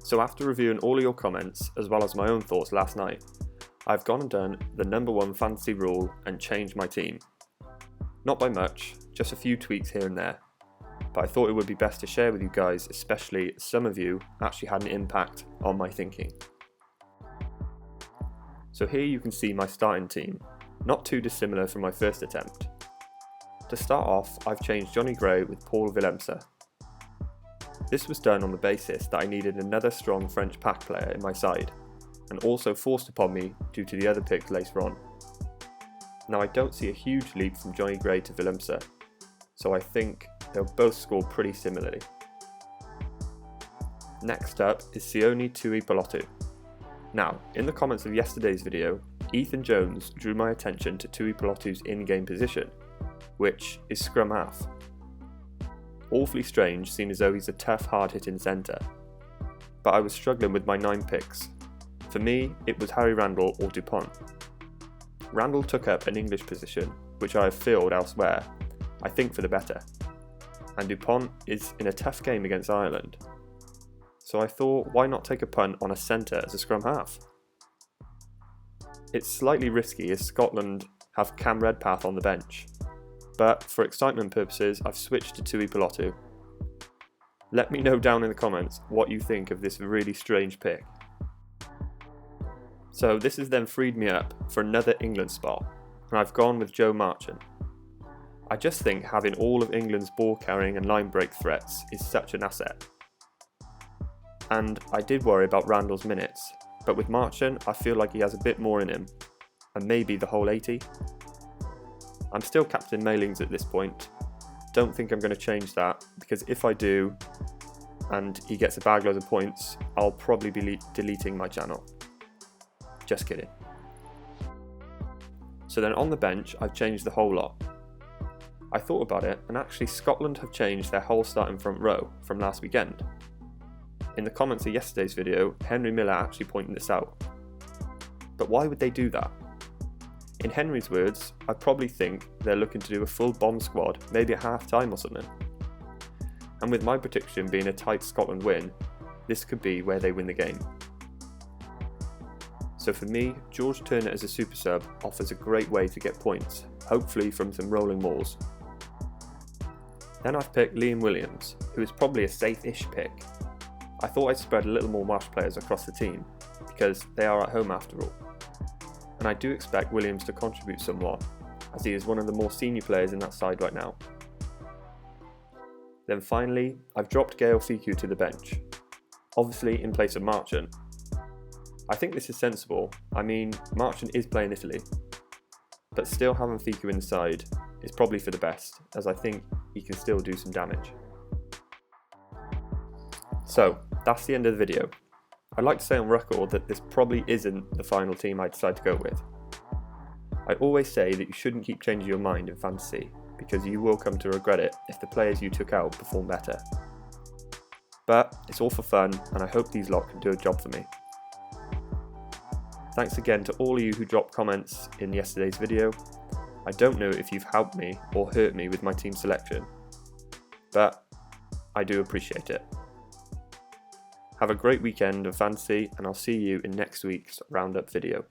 So after reviewing all of your comments, as well as my own thoughts last night, I've gone and done the number one fantasy rule and changed my team. Not by much, just a few tweaks here and there, but I thought it would be best to share with you guys, especially some of you actually had an impact on my thinking. So here you can see my starting team, not too dissimilar from my first attempt. To start off, I've changed Johnny Gray with Paul Willemse. This was done on the basis that I needed another strong French pack player in my side, and also forced upon me due to the other picks later on. Now I don't see a huge leap from Johnny Gray to Willemse, so I think they'll both score pretty similarly. Next up is Sione Tuipulotu. Now, in the comments of yesterday's video, Ethan Jones drew my attention to Tuipulotu's in-game position, which is scrum half. Awfully strange, seeing as though he's a tough, hard-hitting centre. But I was struggling with my 9 picks. For me, it was Harry Randall or Dupont. Randall took up an English position, which I have filled elsewhere, I think for the better. And Dupont is in a tough game against Ireland. So I thought, why not take a punt on a centre as a scrum half? It's slightly risky as Scotland have Cam Redpath on the bench, but for excitement purposes I've switched to Tuipulotu. Let me know down in the comments what you think of this really strange pick. So this has then freed me up for another England spot, and I've gone with Joe Marchant. I just think having all of England's ball carrying and line break threats is such an asset. And I did worry about Randall's minutes, but with Marchant I feel like he has a bit more in him, and maybe the whole 80. I'm still captain Mailings at this point. Don't think I'm going to change that, because if I do, and he gets a bag load of points, I'll probably be deleting my channel. Just kidding. So then on the bench, I've changed the whole lot. I thought about it, and actually Scotland have changed their whole starting front row from last weekend. In the comments of yesterday's video, Henry Miller actually pointed this out. But why would they do that? In Henry's words, I probably think they're looking to do a full bomb squad, maybe at half time or something. And with my prediction being a tight Scotland win, this could be where they win the game. So for me, George Turner as a super sub offers a great way to get points, hopefully from some rolling mauls. Then I've picked Liam Williams, who is probably a safe-ish pick. I thought I'd spread a little more Welsh players across the team, because they are at home after all. And I do expect Williams to contribute somewhat, as he is one of the more senior players in that side right now. Then finally, I've dropped Gael Fickou to the bench, obviously in place of Marchant. I think this is sensible. I mean, Marchant is playing Italy, but still having Fickou in the side is probably for the best, as I think he can still do some damage. So, that's the end of the video. I'd like to say on record that this probably isn't the final team I decide to go with. I always say that you shouldn't keep changing your mind in fantasy, because you will come to regret it if the players you took out perform better. But it's all for fun, and I hope these lot can do a job for me. Thanks again to all of you who dropped comments in yesterday's video. I don't know if you've helped me or hurt me with my team selection, but I do appreciate it. Have a great weekend of fantasy, and I'll see you in next week's roundup video.